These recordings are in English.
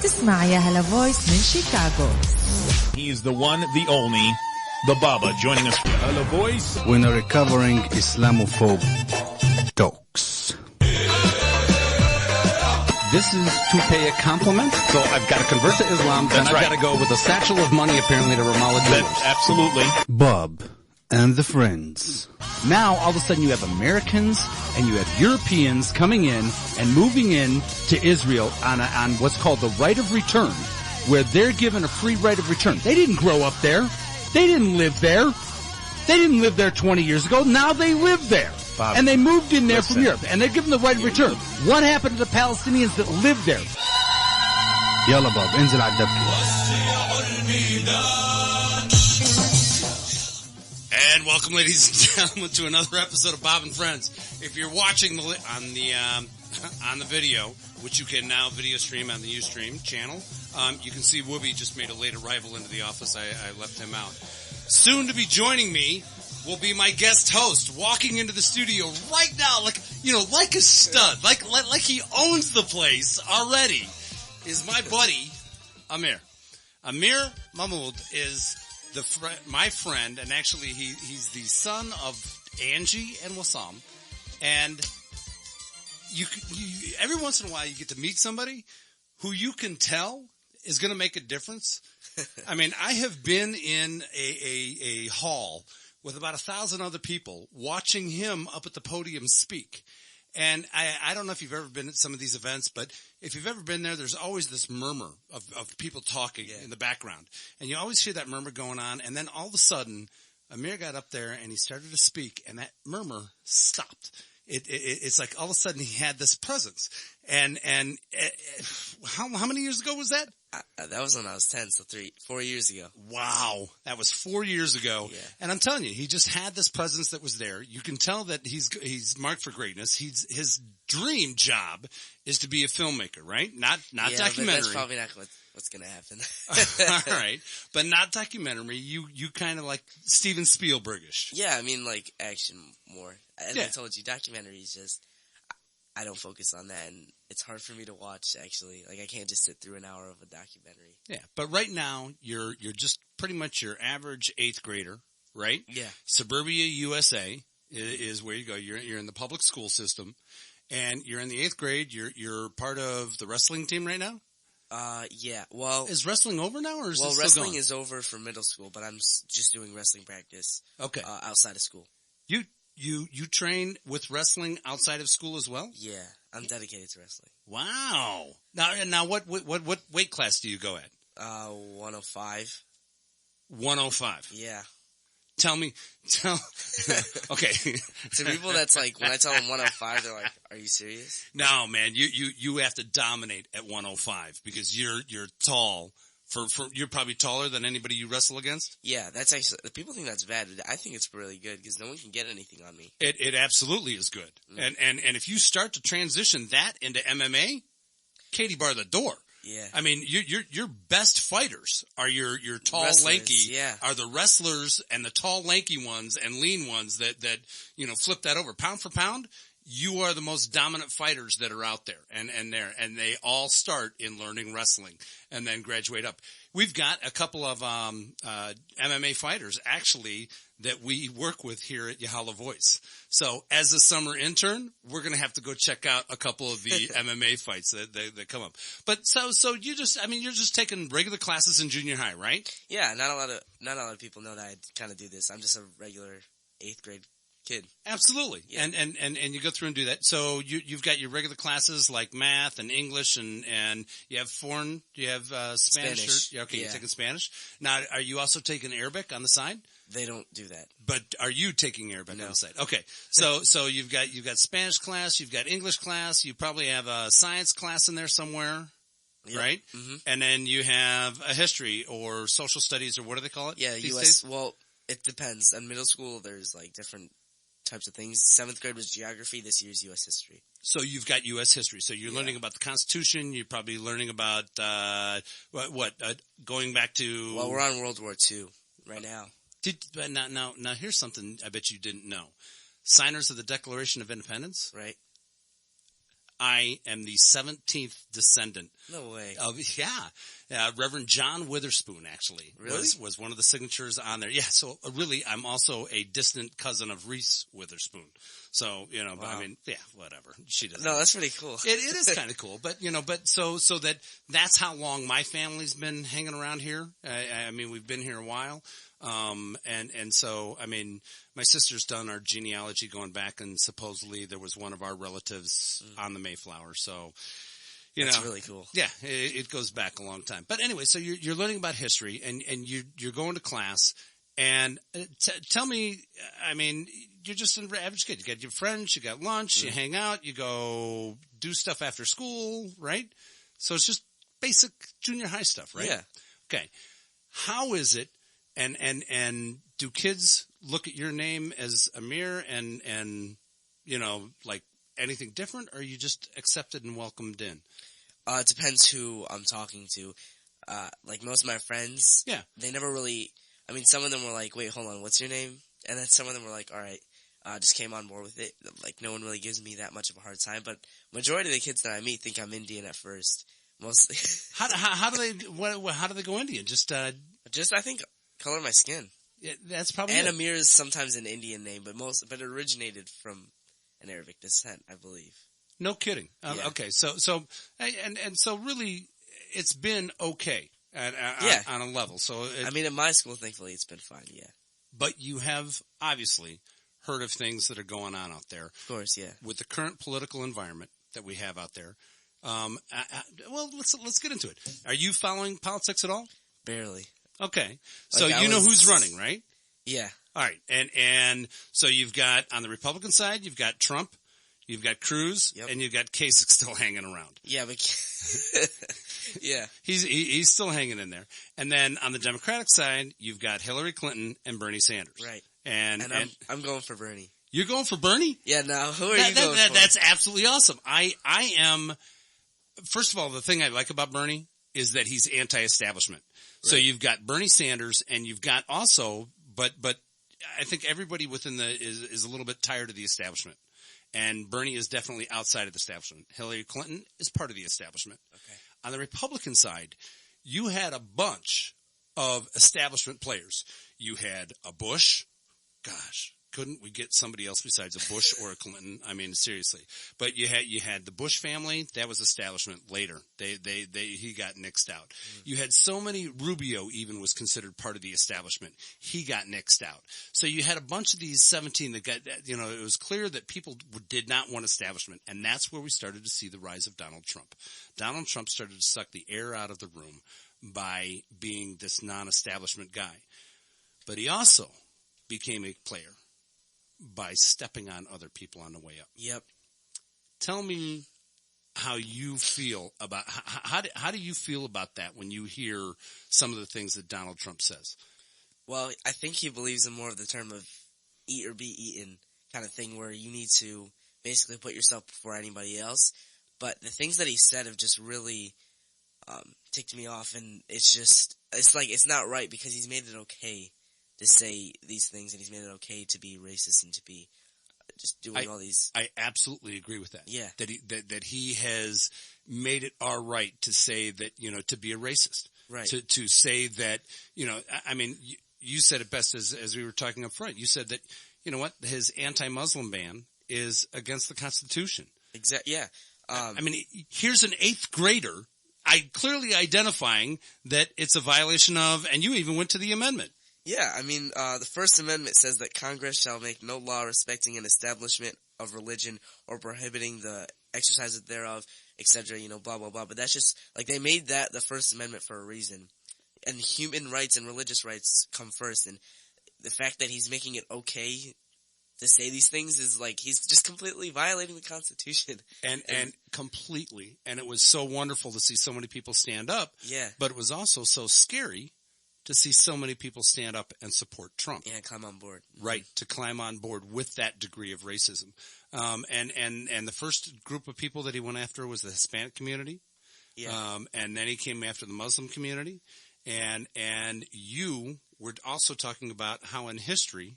تسمع يا هلا فويس من شيكاغو. He's the one, the only, the Baba, joining us. Hello, voice. When a recovering Islamophobe talks. This is to pay a compliment, so I've got to convert to Islam, then I've got to go with a satchel of money apparently to Ramallah jewelers. Absolutely. BAWB and the Friends. Now, all of a sudden, you have Americans and you have Europeans coming in and moving in to Israel on what's called the right of return, where they're given a free right of return. They didn't grow up there. They didn't live there. They didn't live there 20 years ago. Now they live there. Bob, and they moved in there from Europe, and they're given the right of return. What happened to the Palestinians that lived there? يلا باب انزل على الدبكة. And welcome, ladies and gentlemen, to another episode of BAWB and Friends. If you're watching on the video, which you can now video stream on the Ustream channel, you can see Whoopi just made a late arrival into the office. I left him out. Soon to be joining me will be my guest host, walking into the studio right now, like a stud, like he owns the place already. Is my buddy Amir. Amir Mahmoud is my friend, and actually he's the son of Angie and Wassam. And you every once in a while you get to meet somebody who you can tell is going to make a difference. I mean, I have been in a hall with about 1,000 other people watching him up at the podium speak. And I don't know if you've ever been at some of these events, but if you've ever been there, there's always this murmur of people talking in the background. And you always hear that murmur going on. And then all of a sudden, Amir got up there and he started to speak, and that murmur stopped. It's like all of a sudden he had this presence. And how many years ago was that? That was when I was 10, so 4 years ago. Wow. That was 4 years ago. Yeah. And I'm telling you, he just had this presence that was there. You can tell that he's marked for greatness. His dream job is to be a filmmaker, right? Not documentary. But that's probably not what's going to happen. All right. But not documentary. You kind of like Steven Spielbergish. Yeah, I mean, like action more. As I told you, documentary is just, I don't focus on that, and it's hard for me to watch, actually. Like, I can't just sit through an hour of a documentary. Yeah, but right now, you're just pretty much your average 8th grader, right? Yeah. Suburbia, USA is where you go. You're in the public school system, and you're in the 8th grade. You're part of the wrestling team right now? Yeah, well... Is wrestling over now, or is it still wrestling going? is over for middle school, but I'm just doing wrestling practice outside of school. You train with wrestling outside of school as well? Yeah, I'm dedicated to wrestling. Wow. Now what weight class do you go at? 105. 105. Yeah. Okay. To people that's like, when I tell them 105, they're like, are you serious? No, man, you have to dominate at 105 because you're tall. You're probably taller than anybody you wrestle against? Yeah, that's actually, people think that's bad. I think it's really good because no one can get anything on me. It absolutely is good. Mm. And if you start to transition that into MMA, Katie bar the door. Yeah. I mean, your best fighters are your tall, wrestlers, lanky, yeah. Are the wrestlers and the tall, lanky ones and lean ones that flip that over. Pound for pound, you are the most dominant fighters that are out there, and they all start in learning wrestling and then graduate up. We've got a couple of MMA fighters actually that we work with here at Yahala Voice. So as a summer intern, we're going to have to go check out a couple of the MMA fights that come up. But so you're just taking regular classes in junior high, right? Yeah, not a lot of people know that I kind of do this. I'm just a regular 8th grade kid. Absolutely. Yeah. And you go through and do that. So you've got your regular classes like math and English and you have foreign, you have Spanish. You're taking Spanish. Now, are you also taking Arabic on the side? They don't do that. But are you taking Arabic on the side? Okay. So you've got Spanish class, you've got English class, you probably have a science class in there somewhere. Yep. Right? Mm-hmm. And then you have a history or social studies, or what do they call it? Yeah, these US days? Well, it depends. In middle school there's like different types of things. 7th grade was geography, this year's US history. So you've got U.S. history. So you're learning about the Constitution. You're probably learning about going back to. Well, we're on World War II right now. Now here's something I bet you didn't know. Signers of the Declaration of Independence. Right. I am the 17th descendant. No way. Reverend John Witherspoon actually was one of the signatures on there. Yeah, so really, I'm also a distant cousin of Reese Witherspoon. So Wow. but I mean, yeah, whatever. She doesn't. No, that's pretty cool. It is kind of cool, but so that's how long my family's been hanging around here. I mean, we've been here a while. And so, I mean, my sister's done our genealogy going back, and supposedly there was one of our relatives on the Mayflower. So, That's really cool. Yeah, it goes back a long time. But anyway, so you're learning about history, and you're going to class, and tell me, I mean, you're just an average kid. You got your friends, you got lunch, you hang out, you go do stuff after school, right? So it's just basic junior high stuff, right? Yeah. Okay. How is it? And do kids look at your name as Amir and like anything different, or are you just accepted and welcomed in? It depends who I'm talking to. Like most of my friends, they never really, I mean, some of them were like, wait, hold on, what's your name? And then some of them were like, all right, just came on board with it. Like, no one really gives me that much of a hard time, but majority of the kids that I meet think I'm Indian at first, mostly. How do they go Indian? Just I think color of my skin. Yeah, that's probably And it. Amir is sometimes an Indian name, but it originated from an Arabic descent, I believe. No kidding. Yeah. Okay, so really, it's been okay on a level. So I mean, at my school, thankfully, it's been fine. Yeah. But you have obviously heard of things that are going on out there. Of course, yeah. With the current political environment that we have out there. Well, let's get into it. Are you following politics at all? Barely. Okay. So you know who's running, right? Yeah. All right. And so you've got, on the Republican side, you've got Trump, you've got Cruz, and you've got Kasich still hanging around. Yeah, but yeah. He's still hanging in there. And then on the Democratic side, you've got Hillary Clinton and Bernie Sanders. Right. And I'm going for Bernie. You're going for Bernie? Yeah, now who are you going for? That's absolutely awesome. I am, first of all, the thing I like about Bernie is that he's anti-establishment. Right. So you've got Bernie Sanders, and you've got also, but I think everybody within is a little bit tired of the establishment. And Bernie is definitely outside of the establishment. Hillary Clinton is part of the establishment. Okay. On the Republican side, you had a bunch of establishment players. You had a Bush. Gosh, couldn't we get somebody else besides a Bush or a Clinton? I mean, seriously. But you had the Bush family. That was establishment later. He got nixed out. You had so many. Rubio even was considered part of the establishment. He got nixed out. So you had a bunch of these 17 that got, it was clear that people did not want establishment. And that's where we started to see the rise of Donald Trump. Donald Trump started to suck the air out of the room by being this non-establishment guy. But he also became a player by stepping on other people on the way up. Yep. Tell me how you feel about how do you feel about that when you hear some of the things that Donald Trump says? Well, I think he believes in more of the term of eat or be eaten kind of thing, where you need to basically put yourself before anybody else. But the things that he said have just really ticked me off, and it's like it's not right, because he's made it okay to say these things, and he's made it okay to be racist and to be just doing all these. I absolutely agree with that. Yeah. That he has made it all right to say that, to be a racist. Right. To say that, I mean, you said it best as we were talking up front. You said that, his anti-Muslim ban is against the Constitution. Exactly. Yeah. I mean, here's an 8th grader clearly identifying that it's a violation of, and you even went to the amendment. Yeah, I mean, the First Amendment says that Congress shall make no law respecting an establishment of religion or prohibiting the exercise thereof, etc., blah, blah, blah. But that's just, like, they made that the First Amendment for a reason. And human rights and religious rights come first. And the fact that he's making it okay to say these things is like, he's just completely violating the Constitution. And completely. And it was so wonderful to see so many people stand up. Yeah. But it was also so scary to see so many people stand up and support Trump. Yeah, climb on board. Right, to climb on board with that degree of racism. And the first group of people that he went after was the Hispanic community. Yeah. And then he came after the Muslim community. And you were also talking about how in history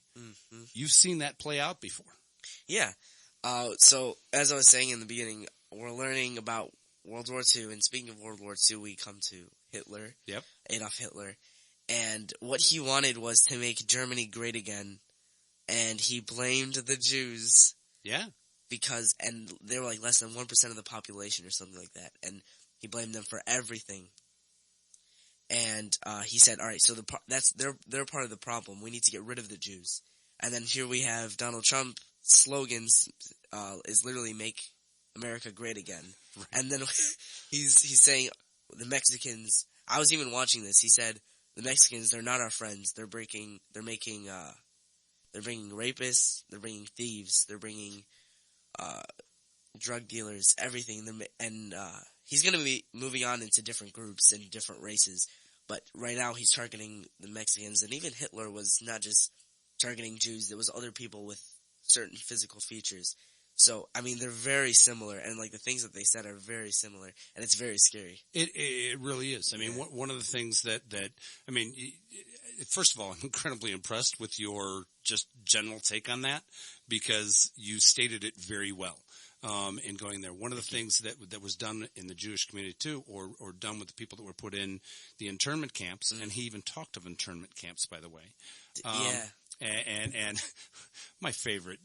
you've seen that play out before. Yeah. So as I was saying in the beginning, we're learning about World War II, and speaking of World War II, we come to Hitler. Yep. Adolf Hitler. And what he wanted was to make Germany great again, and he blamed the Jews. Yeah. And they were like less than 1% of the population or something like that, and he blamed them for everything. And he said, all right, so they're part of the problem. We need to get rid of the Jews. And then here we have Donald Trump slogans is literally make America great again. Right. And then he's saying the Mexicans. I was even watching this. He said the Mexicans, they're not our friends. They're bringing rapists. They're bringing thieves. They're bringing drug dealers. Everything. And he's going to be moving on into different groups and different races. But right now he's targeting the Mexicans, and even Hitler was not just targeting Jews. There was other people with certain physical features. So, I mean, they're very similar, and like the things that they said are very similar, and it's very scary. It really is. I mean, one of the things that I mean, first of all, I'm incredibly impressed with your just general take on that, because you stated it very well. In going there, one of the things that was done in the Jewish community too, or done with the people that were put in the internment camps, and he even talked of internment camps, by the way. And my favorite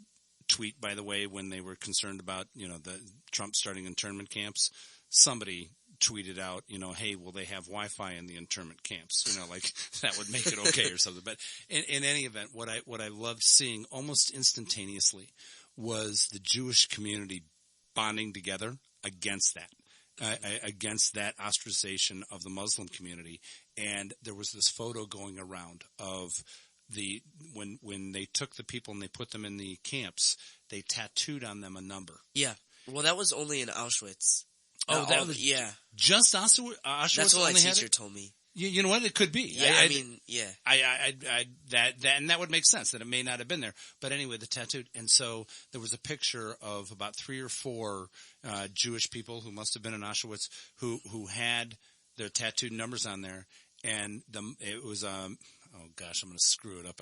tweet, by the way, when they were concerned about the Trump starting internment camps, somebody tweeted out, hey, will they have Wi-Fi in the internment camps? Like that would make it okay or something. But in any event, what I loved seeing almost instantaneously was the Jewish community bonding together against that ostracization of the Muslim community. And there was this photo going around of when they took the people and they put them in the camps, they tattooed on them a number. Yeah. Well, that was only in Auschwitz. Oh, that was just Auschwitz. That's what my teacher told me. You know what? It could be. Yeah, I mean, yeah. That would make sense that it may not have been there. But anyway, the tattooed. And so there was a picture of about 3 or 4 Jewish people who must have been in Auschwitz who had their tattooed numbers on there. And it was, oh gosh, I'm going to screw it up.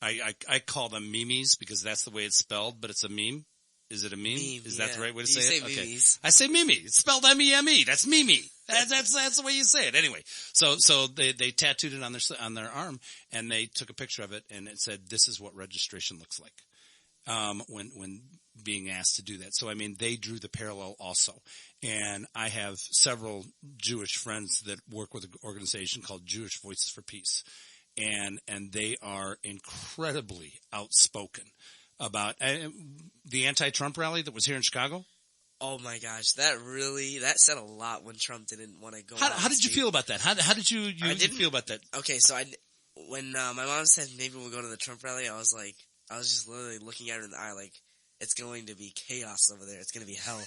I call them memes because that's the way it's spelled, but it's a meme. Is it a meme? Is that the right way to say it? Okay. Memes. I say Mimi. It's spelled M-E-M-E. That's Mimi. That's the way you say it. Anyway, so they tattooed it on their arm, and they took a picture of it, and it said, "This is what registration looks like." When being asked to do that. So I mean, they drew the parallel also. And I have several Jewish friends that work with an organization called Jewish Voices for Peace, and they are incredibly outspoken about the anti-Trump rally that was here in Chicago. Oh my gosh, that said a lot when Trump didn't want to go. How did you feel about that? How did you feel about that? Okay, so when my mom said maybe we'll go to the Trump rally, I was just literally looking at her in the eye like, it's going to be chaos over there. It's going to be hell,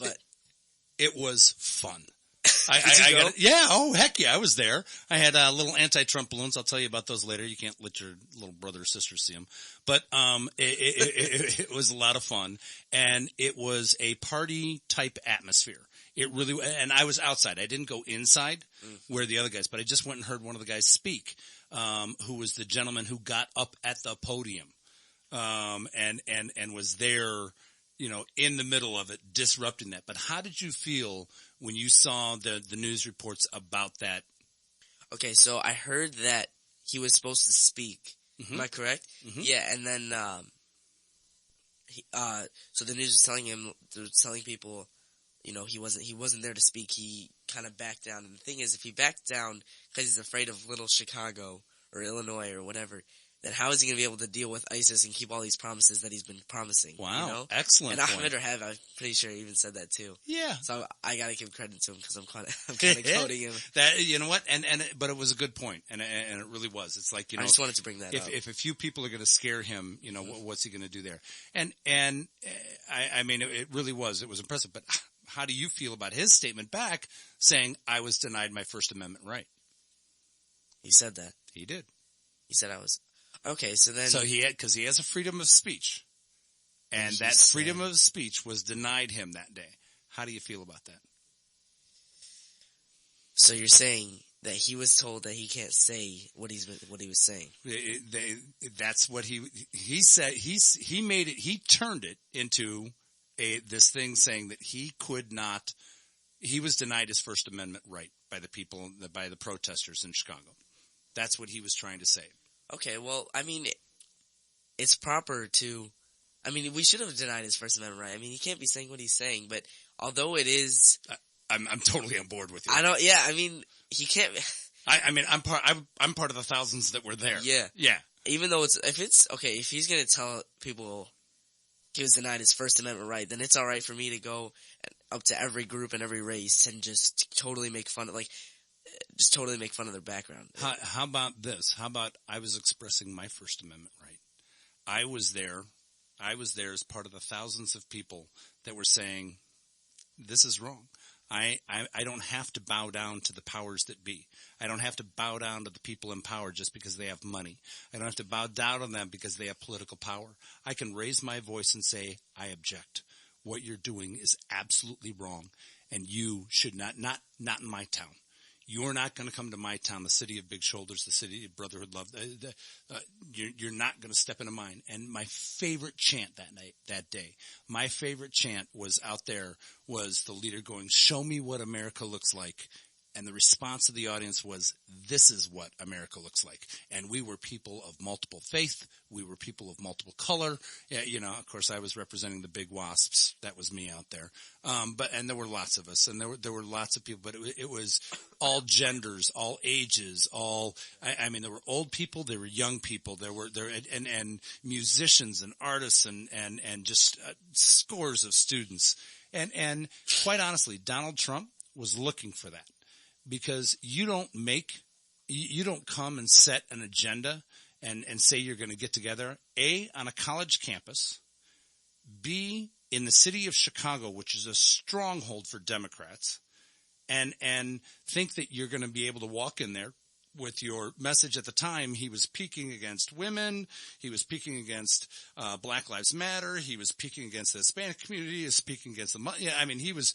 but it was fun. Yeah. Oh, heck yeah. I was there. I had little anti-Trump balloons. I'll tell you about those later. You can't let your little brother or sister see them. But it was a lot of fun. And it was a party type atmosphere. It really, and I was outside. I didn't go inside where the other guys, but I just went and heard one of the guys speak, who was the gentleman who got up at the podium, and was there, in the middle of it, disrupting that. But how did you feel when you saw the news reports about that? Okay, so I heard that he was supposed to speak. Mm-hmm. Am I correct? Mm-hmm. Yeah, and then so the news was telling people, he wasn't there to speak. He kind of backed down. And the thing is, if he backed down because he's afraid of little Chicago or Illinois or whatever, then how is he going to be able to deal with ISIS and keep all these promises that he's been promising? Wow, excellent. And Ahmed Rahab, I'm pretty sure, he even said that too. Yeah. So I got to give credit to him because I'm kind of quoting him. That, you know what? But it was a good point, and it really was. It's like, I just wanted to bring that up. If a few people are going to scare him, what's he going to do there? And I mean, it really was. It was impressive. But how do you feel about his statement back saying, I was denied my First Amendment He said that. He did. He said I was. Okay, so then... So because he has a freedom of speech, and that freedom of speech was denied him that day. How do you feel about that? So you're saying that he was told that he can't say what he was saying. That's what he said. He made it. He turned it into this thing saying that he was denied his First Amendment right by the people, by the protesters in Chicago. That's what he was trying to say. Okay, well, I mean, it's proper to, I mean, we should have denied his First Amendment right. I mean, he can't be saying what he's saying, but although it is, I'm totally on board with you. I mean, he can't. I mean, I'm part of the thousands that were there. Yeah. Yeah. Even though if he's gonna tell people he was denied his First Amendment right, then it's alright for me to go up to every group and every race and just totally make fun of, their background. How about this? How about I was expressing my First Amendment right? I was there as part of the thousands of people that were saying, this is wrong. I don't have to bow down to the powers that be. I don't have to bow down to the people in power just because they have money. I don't have to bow down on them because they have political power. I can raise my voice and say, I object. What you're doing is absolutely wrong, and you should not in my town. You're not going to come to my town, the city of big shoulders, the city of brotherhood, love. You're not going to step into mine. And my favorite chant that day, my favorite chant was out there was the leader going, show me what America looks like. And the response of the audience was, this is what America looks like. And we were people of multiple faith. We were people of multiple color. Yeah, of course, I was representing the big wasps. That was me out there. And there were lots of us, and there were lots of people, but it was all genders, all ages, I mean, there were old people, there were young people, and musicians and artists and just scores of students. And quite honestly, Donald Trump was looking for that. Because you don't come and set an agenda and say you're going to get together, A, on a college campus, B, in the city of Chicago, which is a stronghold for Democrats, and think that you're going to be able to walk in there with your message. At the time, he was peaking against women, he was peaking against Black Lives Matter, he was peaking against the Hispanic community, he was speaking against he was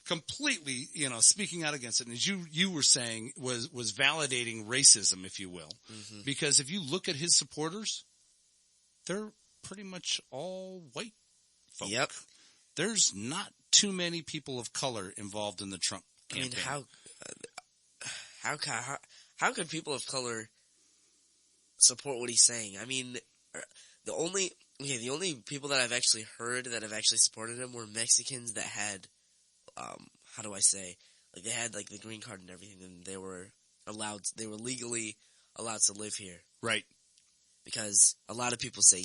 completely, speaking out against it. And as you were saying, was validating racism, if you will. Mm-hmm. Because if you look at his supporters, they're pretty much all white folk. Yep. There's not too many people of color involved in the Trump campaign. I mean, how could people of color support what he's saying? I mean, the only people that I've actually heard that have actually supported him were Mexicans that had, how do I say, like they had like the green card and everything, and they were legally allowed to live here. Right. Because a lot of people say,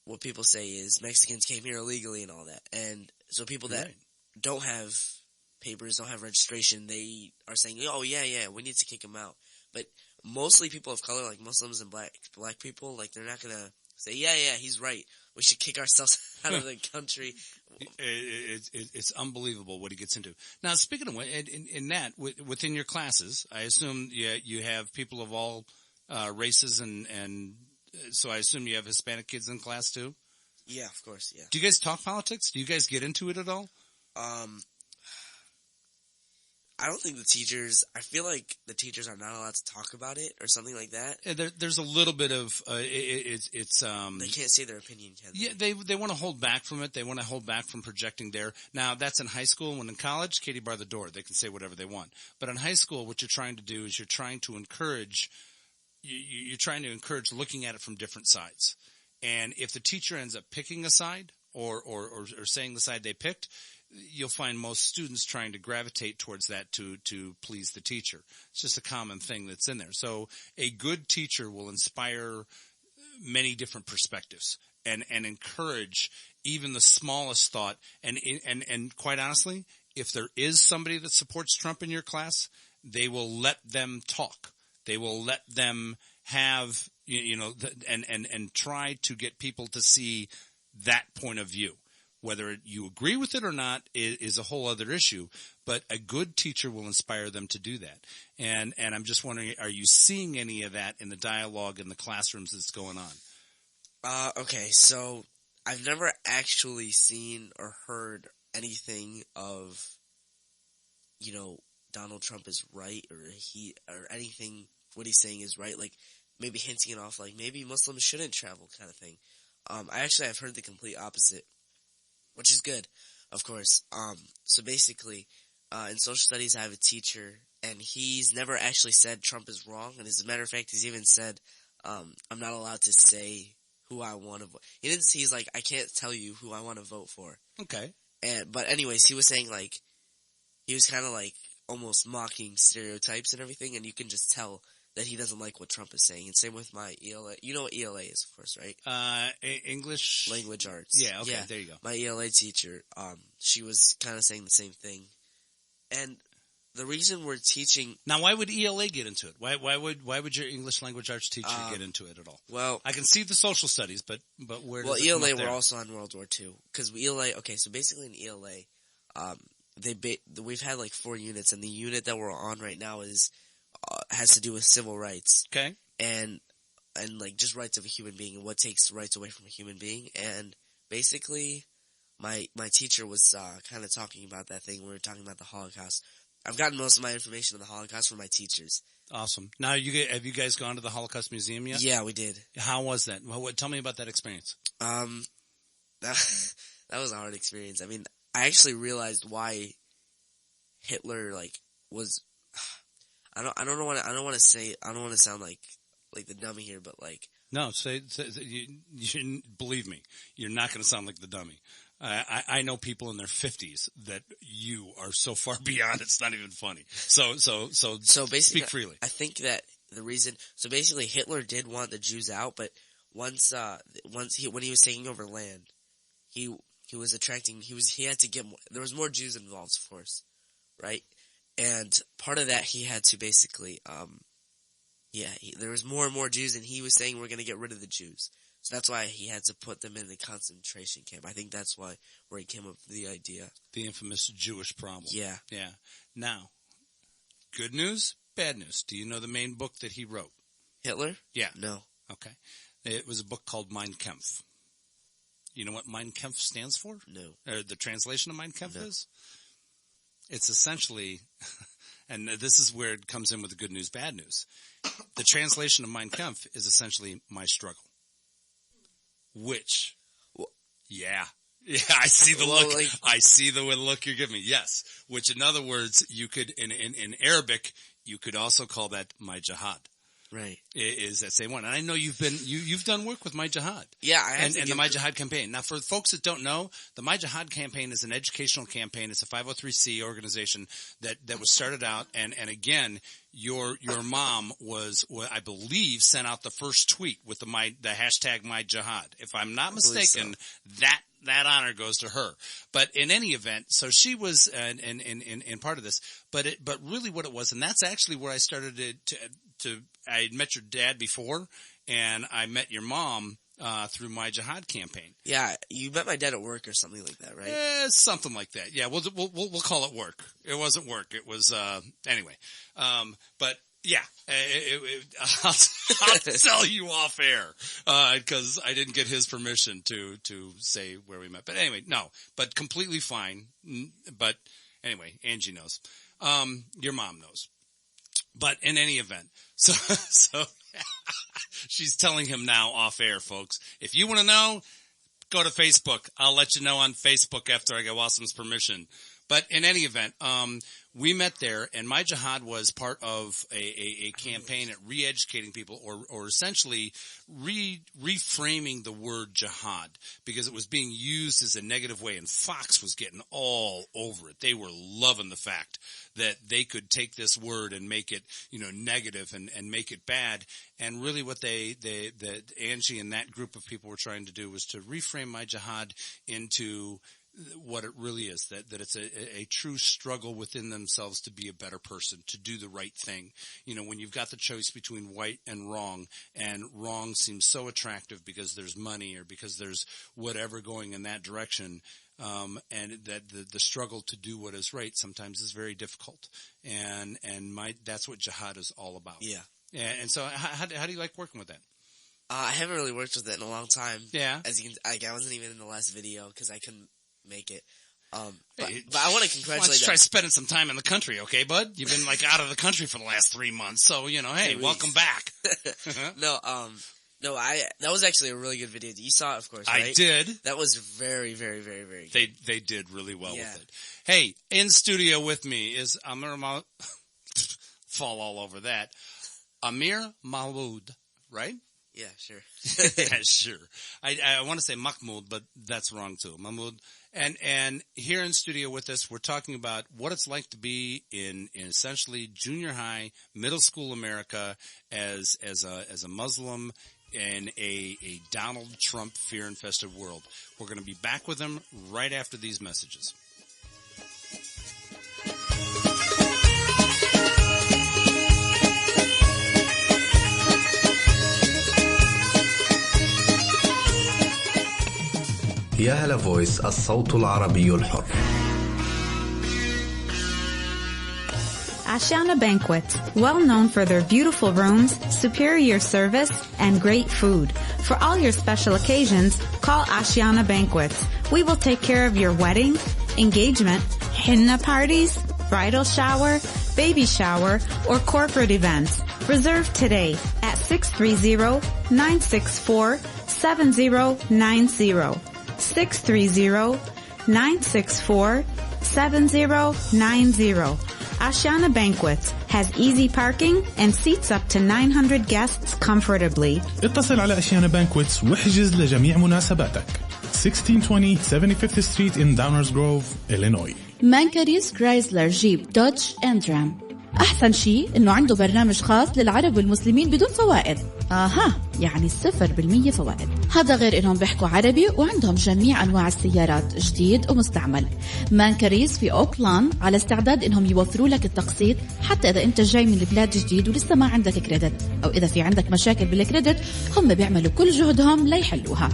what people say is Mexicans came here illegally and all that. And so people that don't have papers, don't have registration, they are saying, oh yeah, we need to kick them out. But mostly people of color, like Muslims and black people, like they're not gonna say, yeah, he's right. We should kick ourselves out of the country. It's unbelievable what he gets into. Now, speaking of in that, within your classes, I assume you have people of all races, and so I assume you have Hispanic kids in class too? Yeah, of course, yeah. Do you guys talk politics? Do you guys get into it at all? I don't think I feel like the teachers are not allowed to talk about it or something like that. There's a little bit of, they can't say their opinion, can they? Yeah, they want to hold back from it. They want to hold back from projecting now that's in high school. When in college, Katie bar the door. They can say whatever they want. But in high school, what you're trying to do is you're trying to encourage looking at it from different sides. And if the teacher ends up picking a side or saying the side they picked, you'll find most students trying to gravitate towards that to please the teacher. It's just a common thing that's in there. So a good teacher will inspire many different perspectives and encourage even the smallest thought. And quite honestly, if there is somebody that supports Trump in your class, they will let them talk. They will let them have, and try to get people to see that point of view. Whether you agree with it or not is a whole other issue, but a good teacher will inspire them to do that. And I'm just wondering, are you seeing any of that in the dialogue in the classrooms that's going on? Okay, so I've never actually seen or heard anything of, Donald Trump is right or anything what he's saying is right, like maybe hinting it off, like maybe Muslims shouldn't travel kind of thing. I've heard the complete opposite, which is good, of course. So basically, in social studies, I have a teacher, and he's never actually said Trump is wrong. And as a matter of fact, he's even said, I'm not allowed to say who I want to vote. He's like, I can't tell you who I want to vote for. Okay. But anyways, he was saying like, he was kind of like almost mocking stereotypes and everything, and you can just tell that he doesn't like what Trump is saying. And same with my ELA. You know what ELA is, of course, right? English Language arts. Yeah, okay, there you go. My ELA teacher, she was kind of saying the same thing. And the reason we're teaching... Now, why would ELA get into it? Why would your English language arts teacher get into it at all? Well... I can see the social studies, but where does well, it come ELA up there? were also on World War II. Because ELA... Okay, so basically in ELA, we've had like 4 units, and the unit that we're on right now has to do with civil rights. Okay. And like just rights of a human being and what takes rights away from a human being. And basically, my teacher was kind of talking about that thing. We were talking about the Holocaust. I've gotten most of my information on the Holocaust from my teachers. Awesome. Now, have you guys gone to the Holocaust Museum yet? Yeah, we did. How was that? Tell me about that experience. That was a hard experience. I mean, I actually realized why Hitler was. I don't want to sound like the dummy here, but like. No, you believe me. You're not going to sound like the dummy. I know people in their 50s that you are so far beyond it's not even funny. So basically, speak freely. I think that the reason. So basically, Hitler did want the Jews out, but when he was taking over land, he was attracting. He had to get more. There was more Jews involved, of course, right? And part of that, he had to basically, there was more and more Jews, and he was saying we're going to get rid of the Jews. So that's why he had to put them in the concentration camp. I think that's where he came up with the idea. The infamous Jewish problem. Yeah. Yeah. Now, good news, bad news. Do you know the main book that he wrote? Hitler? Yeah. No. Okay. It was a book called Mein Kampf. You know what Mein Kampf stands for? No. Or the translation of Mein Kampf No. is? It's essentially, and this is where it comes in with the good news, bad news. The translation of Mein Kampf is essentially my struggle. Which, yeah, I see the look. I see the look you're giving me. Yes. Which, in other words, you could, in Arabic, you could also call that my jihad. Right. Is that same one. And I know you've done work with My Jihad. Yeah, and the My Jihad campaign. Now, for folks that don't know, the My Jihad campaign is an educational campaign. It's a 503c organization that was started out. And again, your mom was, I believe, sent out the first tweet with the hashtag My Jihad. If I'm not mistaken, that honor goes to her. But in any event, so she was in part of this. But really what it was, and that's actually where I started I had met your dad before, and I met your mom through My Jihad campaign. Yeah, you met my dad at work or something like that, right? Something like that. Yeah, we'll call it work. It wasn't work. It was anyway. But yeah, I'll tell you off air because I didn't get his permission to say where we met. But anyway, no, but completely fine. But anyway, Angie knows. Your mom knows. But in any event, so she's telling him now off air, folks. If you want to know, go to Facebook. I'll let you know on Facebook after I get Wassam's permission. But in any event, we met there, and My Jihad was part of a campaign at re-educating people, or essentially reframing the word jihad, because it was being used as a negative way, and Fox was getting all over it. They were loving the fact that they could take this word and make it, negative and make it bad. And really what that Angie and that group of people were trying to do was to reframe My Jihad into what it really is, that it's a true struggle within themselves to be a better person, to do the right thing. When you've got the choice between right and wrong seems so attractive because there's money or because there's whatever going in that direction, and that the struggle to do what is right sometimes is very difficult. And that's what jihad is all about. Yeah. And so how do you like working with that? I haven't really worked with it in a long time. Yeah. As you can, I wasn't even in the last video because I couldn't make it. But I want to congratulate Let's try spending some time in the country, okay, bud? You've been out of the country for the last 3 months, so hey, welcome back. No, No, that was actually a really good video. You saw it, of course, right? I did. That was very, very, very, very good. They did really well with it. Hey, in studio with me is Amir fall all over that. Amir Mahmoud, right? Yeah, sure. Yeah, sure. I want to say Mahmoud, but that's wrong too. Mahmoud. And here in studio with us, we're talking about what it's like to be in essentially junior high, middle school America as a Muslim in a Donald Trump fear-infested world. We're going to be back with them right after these messages. يا هلا فويس الصوت العربي الحر. Ashiana Banquets, well known for their beautiful rooms, superior service, and great food. For all your special occasions, call Ashiana Banquets. We will take care of your wedding, engagement, henna parties, bridal shower, baby shower, or corporate events. Reserve today at 630-964-7090. 630-964-7090. Ashiana Banquets has easy parking and seats up to 900 guests comfortably. اتصل على أشيانا بانكويتس واحجز لجميع مناسباتك. 1620 75th Street in Downers Grove, Illinois. مانكاريز كرايسلر جيب دوج اند رام. أحسن شيء إنه عنده برنامج خاص للعرب والمسلمين بدون فوائد. يعني 0% فوائد. هذا غير إنهم بيحكوا عربي وعندهم جميع أنواع السيارات جديد ومستعمل. مانكاريز في أوكلاند على استعداد إنهم يوفروا لك التقسيط حتى إذا أنت جاي من البلاد جديد ولسه ما عندك كريدت، أو إذا في عندك مشاكل بالكريدت هم بيعملوا كل جهدهم ليحلوها.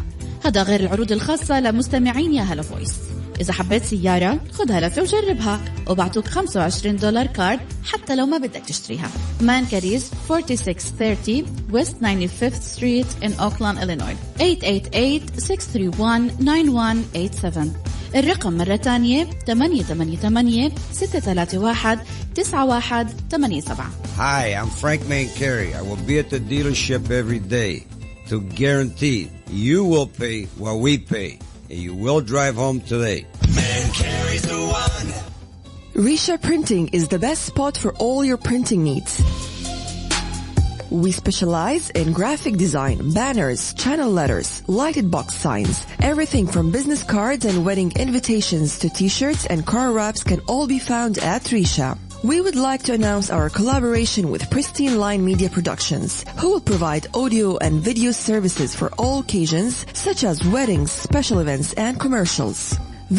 هذا غير العروض الخاصة لمستمعين يا هلا فويس. إذا حبيت سيارة خدها لفة وجربها وبعطوك $25 كارد حتى لو ما بدك تشتريها. مانكاريز 4630 West 95th Street in Oakland, Illinois. 888-631-9187. الرقم مرة تانية 888-631-9187. Hi, I'm Frank Mancari. I will be at the dealership every day to guarantee you will pay while we pay. And you will drive home today. Man carries the one. Risha Printing is the best spot for all your printing needs. We specialize in graphic design, banners, channel letters, lighted box signs. Everything from business cards and wedding invitations to t-shirts and car wraps can all be found at Risha. We would like to announce our collaboration with Pristine Line Media Productions, who will provide audio and video services for all occasions, such as weddings, special events, and commercials.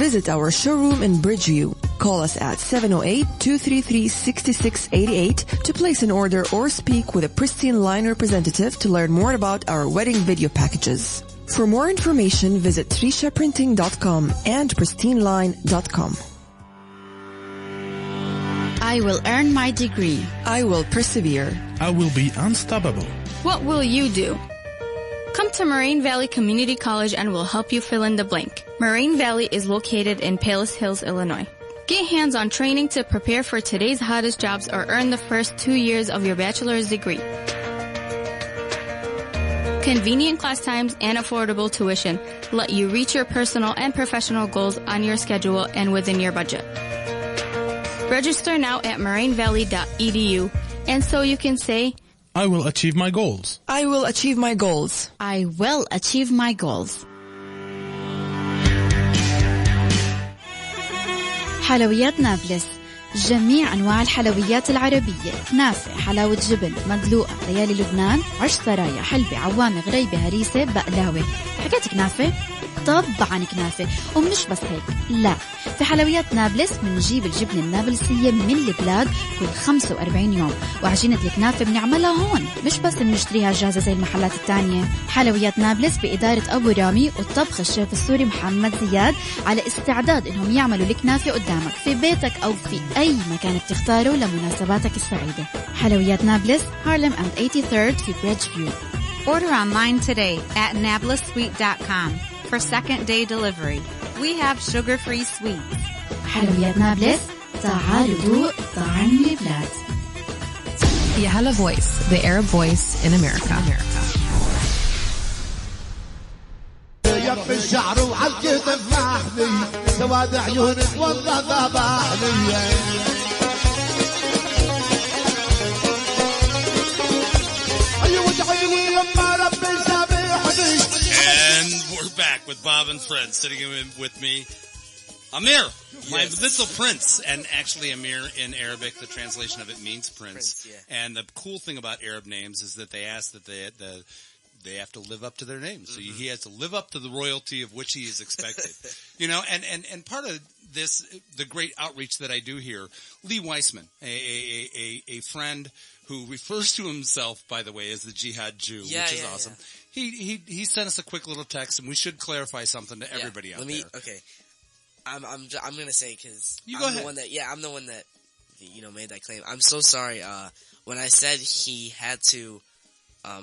Visit our showroom in Bridgeview. Call us at 708-233-6688 to place an order or speak with a Pristine Line representative to learn more about our wedding video packages. For more information, visit trishaprinting.com and pristineline.com. I will earn my degree. I will persevere. I will be unstoppable. What will you do? Come to Moraine Valley Community College and we'll help you fill in the blank. Moraine Valley is located in Palos Hills, Illinois. Get hands-on training to prepare for today's hottest jobs or earn the first 2 years of your bachelor's degree. Convenient class times and affordable tuition let you reach your personal and professional goals on your schedule and within your budget. Register now at morainevalley.edu and so you can say, I will achieve my goals. I will achieve my goals. I will achieve my goals. حلويات نابلس، جميع أنواع الحلويات العربية، كنافة، حلاوة جبن، مدلوقة، ليالي لبنان، عش سرايا، حلبة، عوامة، غريبة، هريسة، بقلاوة. حكيت كنافة؟ طبعا كنافة. ومش بس هيك، لا، في حلويات نابلس بنجيب الجبنة النابلسية من البلاد كل 45 يوم، وعجينة الكنافة بنعملها هون، مش بس بنشتريها جاهزة زي المحلات التانية. حلويات نابلس بإدارة أبو رامي والطبخ الشيف السوري محمد زياد على استعداد إنهم يعملوا الكنافة قدامك في بيتك أو في أي مكان بتختاره لمناسباتك السعيدة. حلويات نابلس، هارلم and 83rd في Bridgeview. Order online today at nablissweet.com for second-day delivery. We have sugar-free sweets. حلويات نابلس، تعالوا ذوق طعم البلاد. يا هلا Voice, the Arab voice in America. الشعر وعالكتف محمي سواد عيونك والله ذبحني. And we're back with Bob and Friends. Sitting in with me, Amir, my little prince. And actually, Amir in Arabic, the translation of it means prince. And the cool thing about Arab names is that they ask that they have to live up to their names. So he has to live up to the royalty of which he is expected. You know, and part of this, the great outreach that I do here, Lee Weissman, a friend who refers to himself, by the way, as the Jihad Jew, which is awesome. Yeah. He sent us a quick little text, and we should clarify something to everybody out there. Okay, I'm gonna say because I'm the one that made that claim. I'm so sorry. When I said he had to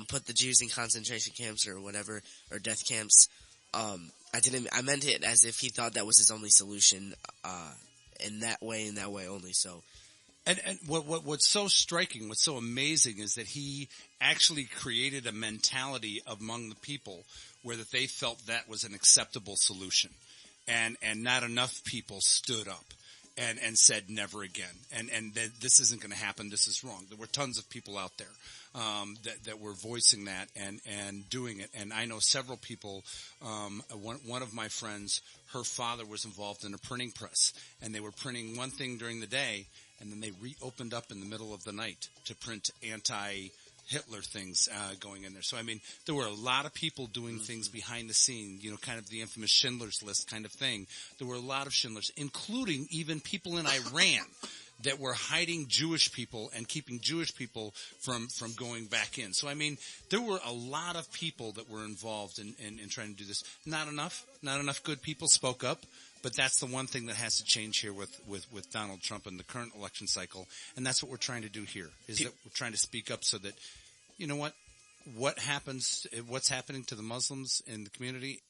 put the Jews in concentration camps or whatever, or death camps, I meant it as if he thought that was his only solution, in that way only. So. And what's so striking, what's so amazing is that he actually created a mentality among the people where that they felt that was an acceptable solution. And not enough people stood up and said never again. And this isn't going to happen. This is wrong. There were tons of people out there, that were voicing that and doing it. And I know several people, one of my friends, her father was involved in a printing press, and they were printing one thing during the day, and then they reopened up in the middle of the night to print anti-Hitler things going in there. So, I mean, there were a lot of people doing things behind the scene, kind of the infamous Schindler's List kind of thing. There were a lot of Schindler's, including even people in Iran that were hiding Jewish people and keeping Jewish people from going back in. So, I mean, there were a lot of people that were involved in trying to do this. Not enough good people spoke up. But that's the one thing that has to change here with Donald Trump and the current election cycle. And that's what we're trying to do here, is that we're trying to speak up so that, what's happening to the Muslims in the community,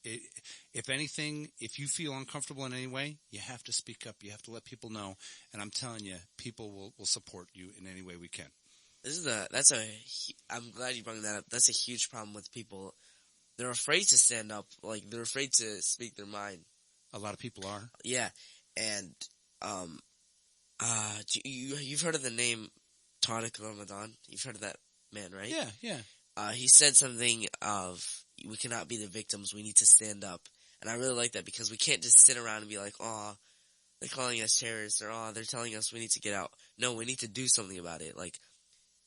if anything, if you feel uncomfortable in any way, you have to speak up. You have to let people know. And I'm telling you, people will support you in any way we can. I'm glad you brought that up. That's a huge problem with people. They're afraid to stand up. Like, they're afraid to speak their mind. A lot of people are. Yeah, and you've heard of the name Tariq Ramadan? You've heard of that man, right? Yeah. He said something of, we cannot be the victims, we need to stand up. And I really like that, because we can't just sit around and be like, oh, they're calling us terrorists, or oh, they're telling us we need to get out. No, we need to do something about it. Like,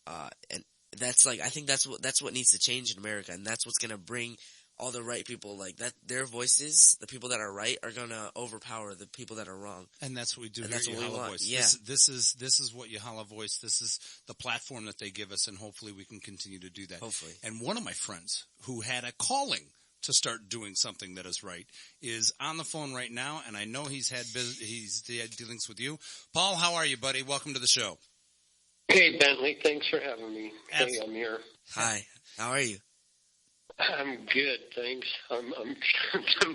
and that's I think that's what needs to change in America, and that's what's gonna bring all the right people, like that, their voices, the people that are right, are gonna overpower the people that are wrong. And that's what we do here at at Yahala Voice. Yeah. This is what Yahala Voice, this is the platform that they give us, and hopefully we can continue to do that. Hopefully. And one of my friends who had a calling to start doing something that is right is on the phone right now, and I know he's had dealings with you. Paul, how are you, buddy? Welcome to the show. Hey, Bentley. Thanks for having me. Hey, Amir. Hi. How are you? I'm good, thanks. I'm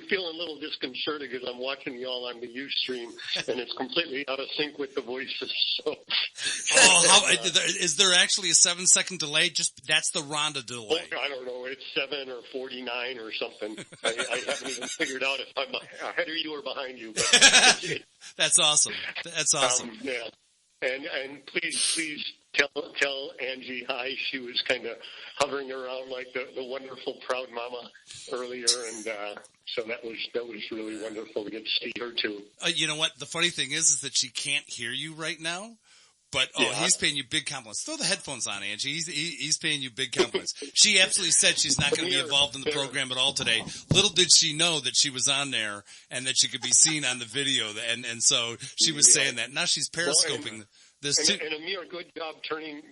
feeling a little disconcerted because I'm watching y'all on the Ustream, and it's completely out of sync with the voices. So, is there actually a 7-second delay? That's the Rhonda delay. I don't know. It's 7 or 49 or something. I haven't even figured out if I'm ahead of you or behind you. But That's awesome. That's awesome. Yeah, and please. Tell Angie hi. She was kind of hovering around like the wonderful proud mama earlier, and so that was really wonderful to get to see her too. You know what? The funny thing is that she can't hear you right now. But he's paying you big compliments. Throw the headphones on, Angie. He's paying you big compliments. She absolutely said she's not going to be involved in the program at all today. Little did she know that she was on there and that she could be seen on the video, and so she was saying that. Now she's periscoping. And Amir, good job turning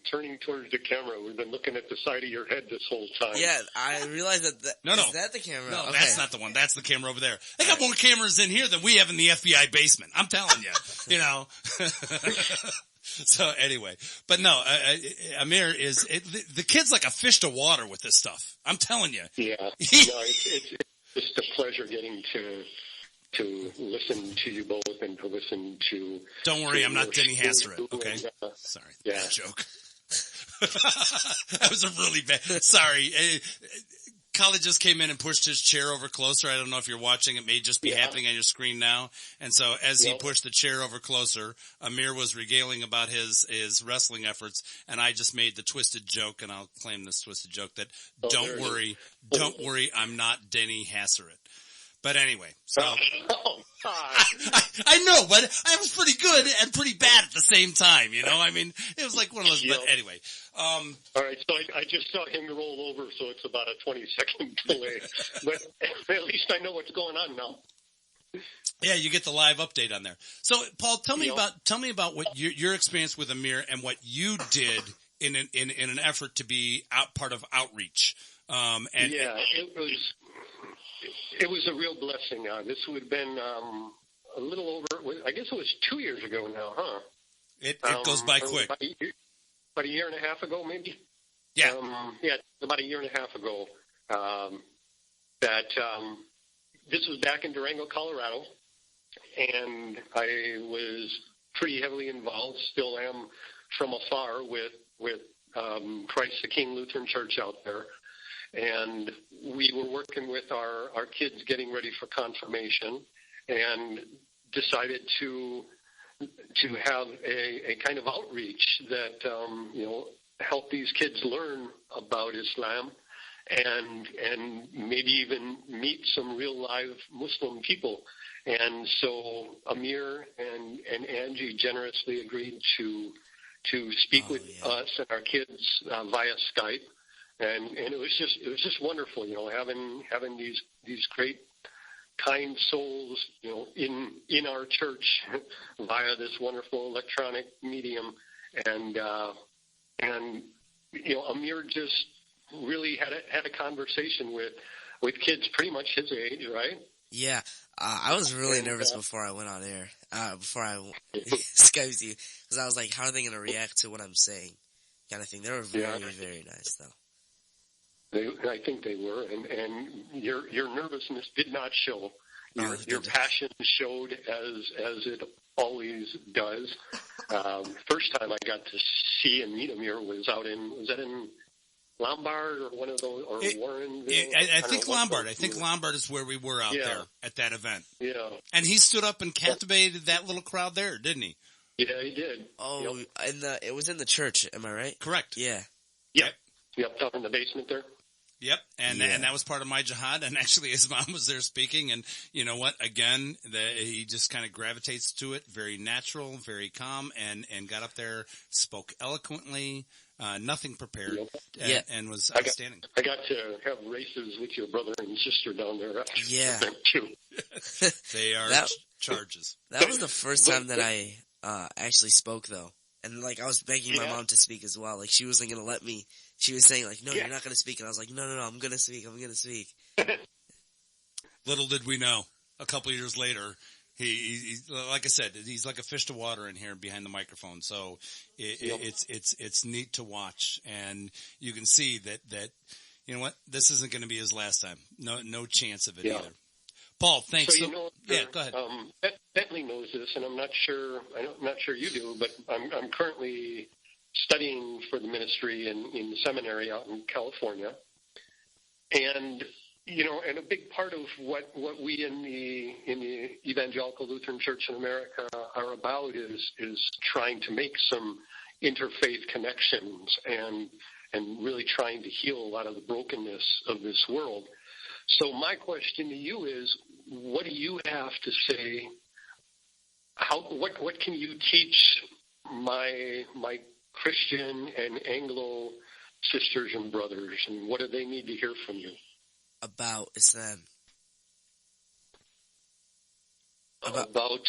towards the camera. We've been looking at the side of your head this whole time. Yeah, I realized that. No. Is that the camera? No, okay. That's not the one. That's the camera over there. They got more cameras in here than we have in the FBI basement. I'm telling you. You know. So anyway, but no, Amir the kid's like a fish to water with this stuff. I'm telling you. Yeah. No, it's just a pleasure getting to listen to you both and to listen to. Don't worry, I'm not Denny Hasseret. Okay, sorry, bad joke. That was a really bad. Sorry, Khalid just came in and pushed his chair over closer. I don't know if you're watching. It may just be happening on your screen now. And so as he pushed the chair over closer, Amir was regaling about his wrestling efforts, and I just made the twisted joke, and I'll claim this twisted joke, that don't worry, I'm not Denny Hasseret. But anyway, so I know, but I was pretty good and pretty bad at the same time. You know, I mean, it was like one of those. But anyway, all right. So I just saw him roll over, so it's about a 20-second delay. But at least I know what's going on now. Yeah, you get the live update on there. So, Paul, tell me about what your experience with Amir and what you did in an effort to be part of outreach. It was a real blessing. This would have been a little over, I guess it was 2 years ago now, huh? It goes by quick. About a year and a half ago, maybe? Yeah. About a year and a half ago. This was back in Durango, Colorado, and I was pretty heavily involved, still am from afar, with Christ the King Lutheran Church out there. And we were working with our kids getting ready for confirmation, and decided to have a kind of outreach that help these kids learn about Islam and maybe even meet some real live Muslim people. And so Amir and Angie generously agreed to speak with us and our kids via Skype. And it was just wonderful, having these great, kind souls, in our church via this wonderful electronic medium, and Amir just really had a conversation with kids pretty much his age, right? Yeah, I was really nervous before I went on air, before I Skyped you, because I was like, how are they going to react to what I'm saying, kind of thing. They were very, very nice, though. I think they were, and your nervousness did not show. Your passion showed as it always does. First time I got to see and meet Amir was that in Lombard or one of those, or Warrenville? I think Lombard. I think Lombard is where we were out there at that event. Yeah. And he stood up and captivated that little crowd there, didn't he? Yeah, he did. Oh, it was in the church, am I right? Correct. Yeah. Yep, down in the basement there. Yep, and that was part of my jihad, and actually his mom was there speaking, and you know what, again, he just kind of gravitates to it, very natural, very calm, and got up there, spoke eloquently, nothing prepared, and was outstanding. I got to have races with your brother and sister down there. Yeah. Too. They are charges. That was the first time that I actually spoke, though. And, I was begging my mom to speak as well. She wasn't going to let me. She was saying, no, you're not going to speak. And I was like, no, I'm going to speak. Little did we know, a couple of years later, he like I said, he's like a fish to water in here behind the microphone. So it's neat to watch. And you can see that, you know what, this isn't going to be his last time. No chance of it either. Paul, thanks. So go ahead. Bentley knows this, and I'm not sure you do, but I'm currently studying for the ministry in seminary out in California, and and a big part of what we in the Evangelical Lutheran Church in America are about is trying to make some interfaith connections and really trying to heal a lot of the brokenness of this world. So my question to you is, what do you have to say? What can you teach my Christian and Anglo sisters and brothers, and what do they need to hear from you? About Islam. About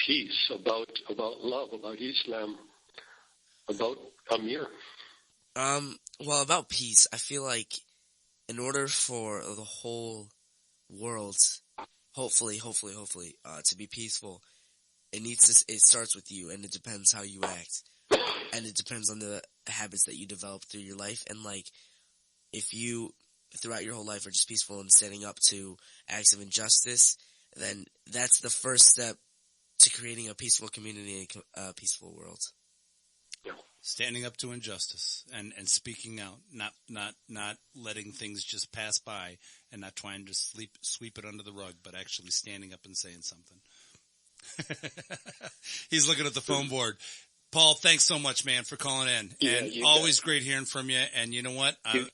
peace, about love, about Islam, about Amir. Well, about peace, I feel like in order for the whole world, hopefully, to be peaceful, it starts with you, and it depends how you act. And it depends on the habits that you develop through your life. And if you, throughout your whole life, are just peaceful and standing up to acts of injustice, then that's the first step to creating a peaceful community and a peaceful world. Yeah. Standing up to injustice and speaking out, not letting things just pass by and not trying to sweep it under the rug, but actually standing up and saying something. He's looking at the phone board. Paul, thanks so much, man, for calling in. Yeah, and always great hearing from you. And you know what? Thanks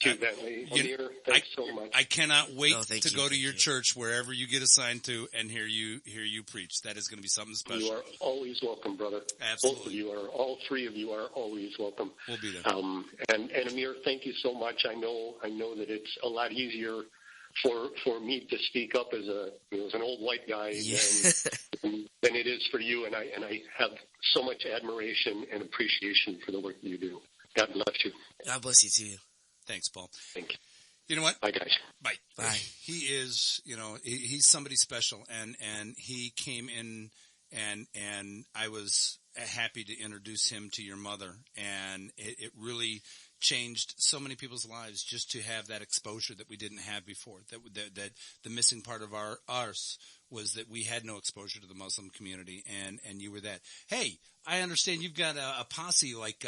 so much. I cannot wait to go to your church wherever you get assigned to and hear you preach. That is going to be something special. You are always welcome, brother. Absolutely. All three of you are always welcome. We'll be there. And Amir, thank you so much. I know that it's a lot easier for me to speak up as an old white guy than it is for you, and I have so much admiration and appreciation for the work you do. God bless you. God bless you too. Thanks, Paul. Thank you. You know what? Bye, guys. Bye. Bye. He is, he's somebody special, and he came in, and I was happy to introduce him to your mother, and it really changed so many people's lives just to have that exposure that we didn't have before. That the missing part of ours was that we had no exposure to the Muslim community, and you were that. Hey, I understand you've got a posse like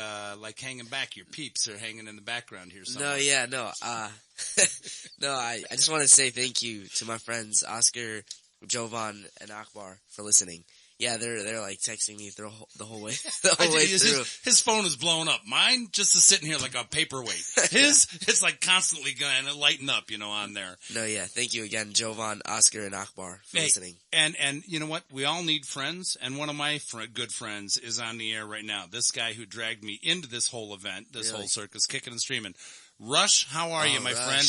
hanging back. Your peeps are hanging in the background here somewhere. No. I just want to say thank you to my friends Oscar, Jovan, and Akbar for listening. Yeah, they're like texting me the whole way through. His phone is blowing up. Mine just is sitting here like a paperweight. It's like constantly going to lighten up, on there. No, yeah. Thank you again, Jovan, Oscar, and Akbar for listening. And you know what? We all need friends, and one of my good friends is on the air right now. This guy who dragged me into this whole event, whole circus, kicking and streaming. Rush, how are you, my friend?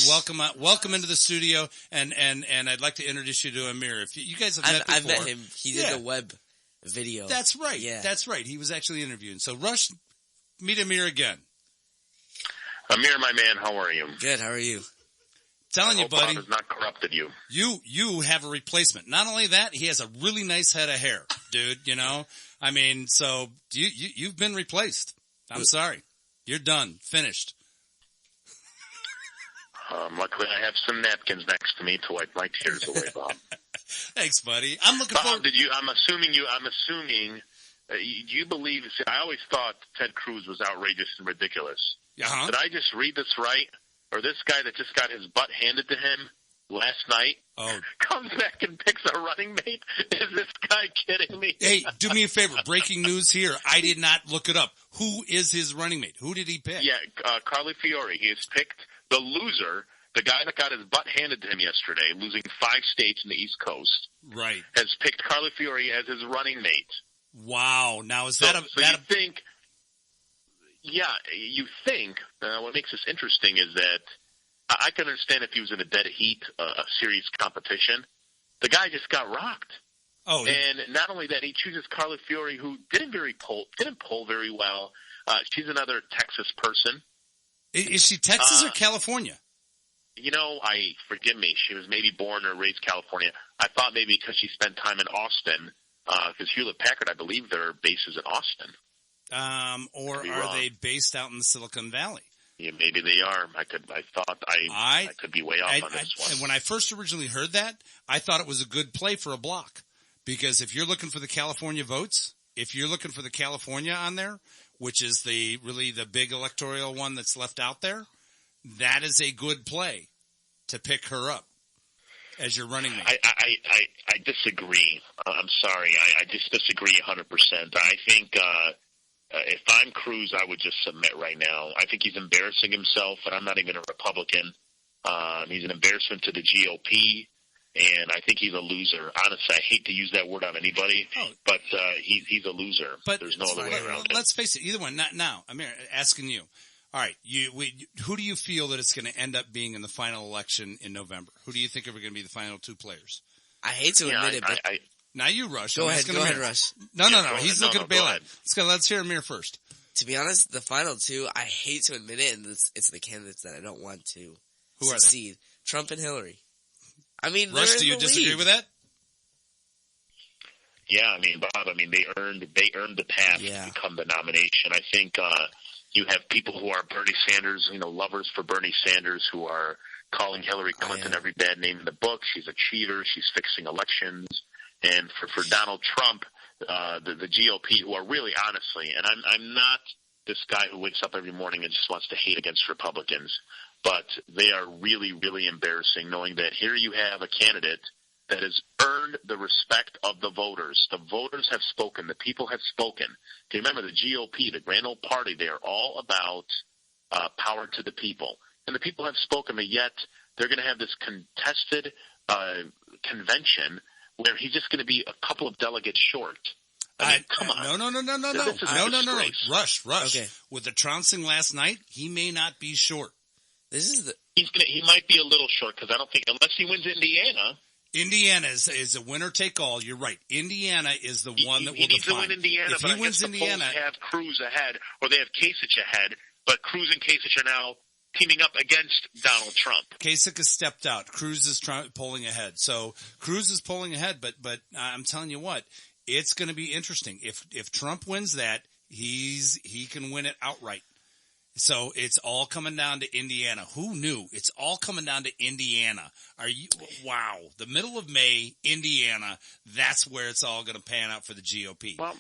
Welcome into the studio, and I'd like to introduce you to Amir. If you guys have met before. I've met him. He did the web video. That's right. Yeah. That's right. He was actually interviewing. So, Rush, meet Amir again. Amir, my man, how are you? Good. How are you? Telling you, buddy. Bob has not corrupted you. You have a replacement. Not only that, he has a really nice head of hair, dude. I mean, so you've been replaced. I'm sorry. You're done. Finished. Luckily, I have some napkins next to me to wipe my tears away, Bob. Thanks, buddy. I'm looking forward. Bob, I'm assuming. Do you believe? See, I always thought Ted Cruz was outrageous and ridiculous. Uh-huh. Did I just read this right? Or this guy that just got his butt handed to him last night comes back and picks a running mate? Is this guy kidding me? Hey, do me a favor. Breaking news here. I did not look it up. Who is his running mate? Who did he pick? Yeah, Carly Fiore. He has picked the loser, the guy that got his butt handed to him yesterday, losing 5 states in the East Coast. Right. Has picked Carly Fiore as his running mate. Wow. Now, is so that you think... Yeah, you think. What makes this interesting is that I can understand if he was in a dead heat, a serious competition. The guy just got rocked. Oh, and not only that, he chooses Carly Fiore, who didn't poll very well. She's another Texas person. Is she Texas or California? Forgive me. She was maybe born or raised California. I thought maybe because she spent time in Austin, because Hewlett-Packard, I believe their base is in Austin. Or are they based out in the Silicon Valley? Yeah, maybe they are. I could be way off on this one. And when I first originally heard that, I thought it was a good play for a block. Because if you're looking for the California votes, if you're looking for the California on there, which is really the big electoral one that's left out there, that is a good play to pick her up as your running mate. I disagree. I'm sorry. I just disagree 100%. I think if I'm Cruz, I would just submit right now. I think he's embarrassing himself, and I'm not even a Republican. He's an embarrassment to the GOP, and I think he's a loser. Honestly, I hate to use that word on anybody, but he's a loser. But there's no other way around it. Let's face it, either one. Not now. I'm asking you. All right, who do you feel that it's going to end up being in the final election in November? Who do you think are going to be the final 2 players? I hate to admit it, but... Now you, Rush. Go ahead, Rush. No. He's looking to bail out. Let's hear Amir first. To be honest, the final 2, I hate to admit it, and it's the candidates that I don't want to Who succeed. Are they? Trump and Hillary. I mean, Rush, do you disagree with that? Yeah, Bob, they earned the path to become the nomination. I think you have people who are Bernie Sanders, lovers for Bernie Sanders, who are calling Hillary Clinton every bad name in the book. She's a cheater. She's fixing elections. And for Donald Trump, the GOP, who are really honestly, and I'm not this guy who wakes up every morning and just wants to hate against Republicans. But they are really, really embarrassing, knowing that here you have a candidate that has earned the respect of the voters. The voters have spoken. The people have spoken. Okay, remember, the GOP, the grand old party, they are all about power to the people. And the people have spoken, but yet they're going to have this contested convention where he's just going to be a couple of delegates short. I mean, come on. No. Rush. Okay. With the trouncing last night, he may not be short. He might be a little short because I don't think, unless he wins Indiana. Indiana is a winner take all. You're right. Indiana is the one that will define. He needs to win Indiana, if but he wins Indiana, they have Cruz ahead, or they have Kasich ahead, but Cruz and Kasich are now teaming up against Donald Trump. Kasich has stepped out. Cruz is polling ahead. So Cruz is polling ahead, but I'm telling you what, it's going to be interesting. If Trump wins that, he can win it outright. So it's all coming down to Indiana. Who knew? It's all coming down to Indiana. Wow. The middle of May, Indiana, that's where it's all going to pan out for the GOP. Well,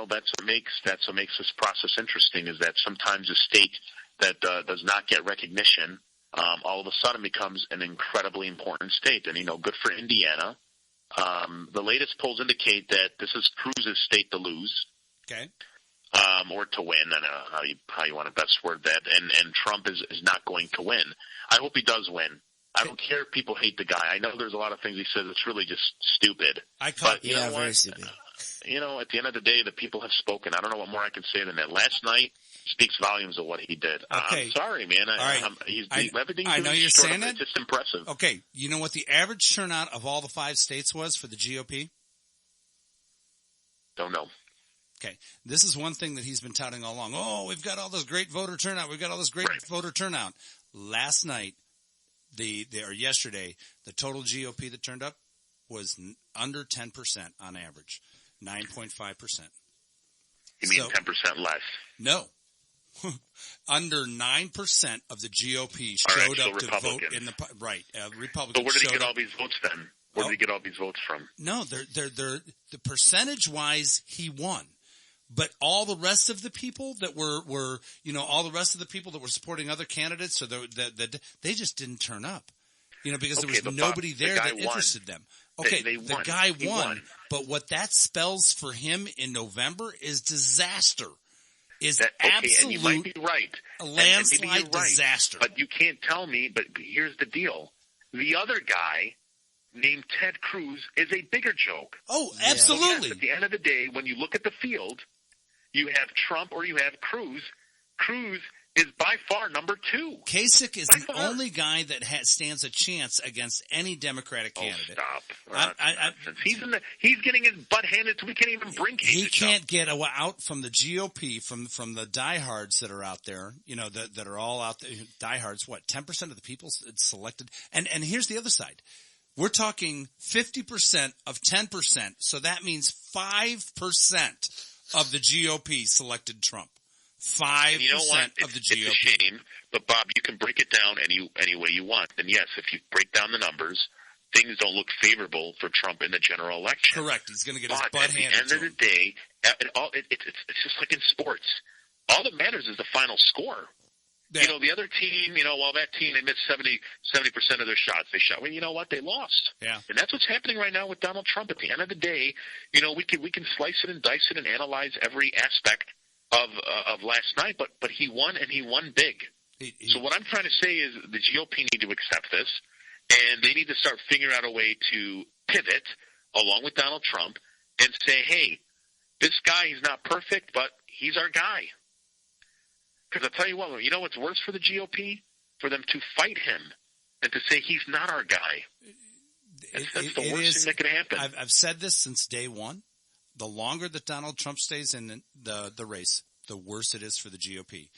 that's what makes this process interesting, is that sometimes a state that does not get recognition, all of a sudden becomes an incredibly important state. And, good for Indiana. The latest polls indicate that this is Cruz's state to lose. Okay. Or to win, I don't know how you want to best word that, and Trump is not going to win. I hope he does win. I don't care if people hate the guy. I know there's a lot of things he says that's really just stupid. Very stupid. At the end of the day, the people have spoken. I don't know what more I can say than that. Last night speaks volumes of what he did. Okay. I'm sorry, man. I know you're saying it. It's just impressive. Okay. You know what the average turnout of all the 5 states was for the GOP? Don't know. Okay, this is one thing that he's been touting all along. Oh, we've got all this great voter turnout. Voter turnout. Last night, yesterday, the total GOP that turned up was under 10% on average, 9.5%. You mean 10% less? No. Under 9% of the GOP showed up to vote in the Republicans. But where did he get all these votes then? Where did he get all these votes from? No, they're the percentage wise he won. But all the rest of the people that were all the rest of the people that were supporting other candidates, so they just didn't turn up, because there was nobody there that interested them. Okay, the guy won, but what that spells for him in November is disaster. Absolute, and you might be right, a landslide disaster. But you can't tell me. But here's the deal: the other guy, named Ted Cruz, is a bigger joke. Oh, absolutely. Yes, at the end of the day, when you look at the field, you have Trump or you have Cruz. Cruz is by far number 2. Kasich is the only guy that stands a chance against any Democratic candidate. Stop. He's getting his butt handed to. We can't even bring Kasich. He can't get out from the GOP, from the diehards that are out there, that are all out there. Diehards, 10% of the people selected? And here's the other side. We're talking 50% of 10%, so that means 5% of the GOP selected Trump. 5% of the GOP. It's a shame, but Bob, you can break it down any way you want. And yes, if you break down the numbers, things don't look favorable for Trump in the general election. Correct. He's going to get his butt handed to him. At the end of the day, it's just like in sports. All that matters is the final score. Yeah. The other team, that team, they missed 70% of their shots. They shot. Well, you know what? They lost. Yeah. And that's what's happening right now with Donald Trump. At the end of the day, we can slice it and dice it and analyze every aspect of last night, but he won, and he won big. So what I'm trying to say is the GOP need to accept this, and they need to start figuring out a way to pivot along with Donald Trump and say, hey, this guy, he's not perfect, but he's our guy. Because I'll tell you what, what's worse for the GOP? For them to fight him and to say he's not our guy. That's the worst thing that could happen. I've said this since day one. The longer that Donald Trump stays in the race, the worse it is for the GOP.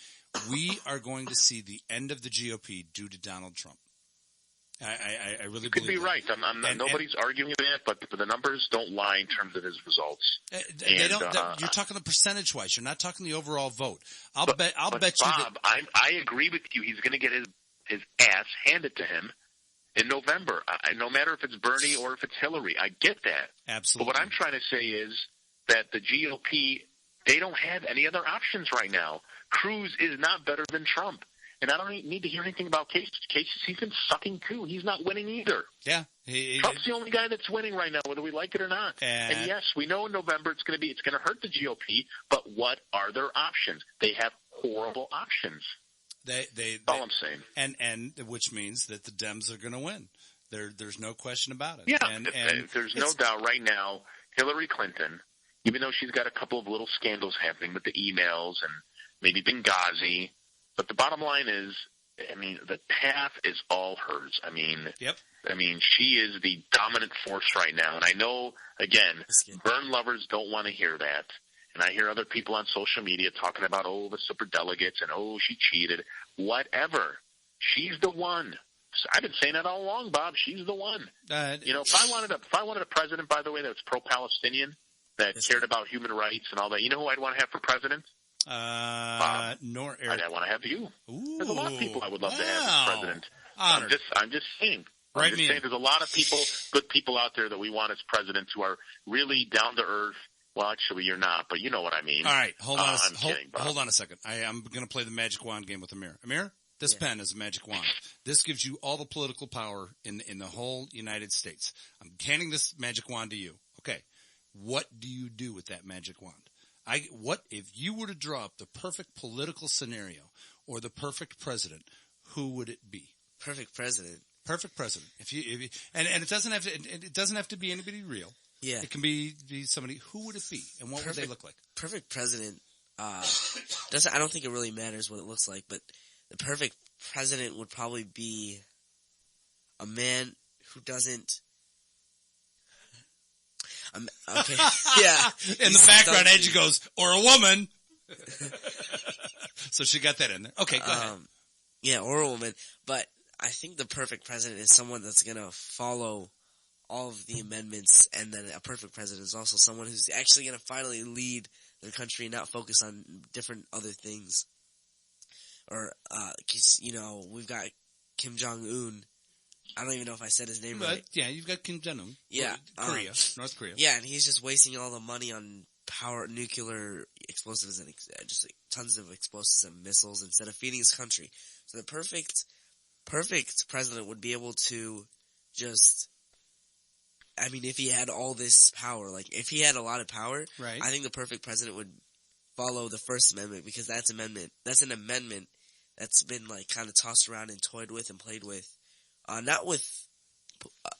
We are going to see the end of the GOP due to Donald Trump. I really you could believe be right. Nobody's arguing that, but the numbers don't lie in terms of his results. You're talking the percentage-wise. You're not talking the overall vote. I'll bet you that. Bob, I agree with you. He's going to get his ass handed to him in November. No matter if it's Bernie or if it's Hillary. I get that. Absolutely. But what I'm trying to say is that the GOP They don't have any other options right now. Cruz is not better than Trump. And I don't need to hear anything about Kasich. Kasich, he's been sucking too. He's not winning either. Yeah. Trump's the only guy that's winning right now, whether we like it or not. And yes, we know in November it's going to hurt the GOP, but what are their options? They have horrible options. That's all I'm saying. And which means that the Dems are going to win. There's no question about it. Yeah, and there's no doubt right now Hillary Clinton, even though she's got a couple of little scandals happening with the emails and maybe Benghazi, but the bottom line is, I mean, the path is all hers. I mean, she is the dominant force right now. And I know, again, Bern lovers don't want to hear that. And I hear other people on social media talking about, the superdelegates and, she cheated. Whatever. She's the one. So I've been saying that all along, Bob. She's the one. If I wanted a president, by the way, that's pro-Palestinian, that cared about human rights and all that, you know who I'd want to have for president? I'd want to have you. Ooh, there's a lot of people I would love to have as president. I'm just saying. There's a lot of people, good people out there that we want as presidents who are really down to earth. Well, actually, you're not, but you know what I mean. All right, hold on a second. I'm going to play the magic wand game with Amir. Amir, this pen is a magic wand. This gives you all the political power in the whole United States. I'm handing this magic wand to you. Okay, what do you do with that magic wand? What if you were to draw up the perfect political scenario or the perfect president? Who would it be? Perfect president. Perfect president. And it doesn't have to be anybody real. Yeah. It can be somebody. Who would it be, and what would they look like? Perfect president. I don't think it really matters what it looks like, but the perfect president would probably be a man who doesn't. Okay. Yeah. In the background, Angie goes, or a woman. So she got that in there. Okay, go ahead. Yeah, or a woman. But I think the perfect president is someone that's going to follow all of the amendments, and then a perfect president is also someone who's actually going to finally lead the country and not focus on different other things. Or, we've got Kim Jong-un. I don't even know if I said his name right. Yeah, you've got Kim Jong-un. Yeah. North Korea. Yeah, and he's just wasting all the money on nuclear explosives and just tons of explosives and missiles instead of feeding his country. So the perfect president would be able to just, if he had all this power, like if he had a lot of power, right. I think the perfect president would follow the First Amendment, because that's an amendment that's been kind of tossed around and toyed with and played with. Not with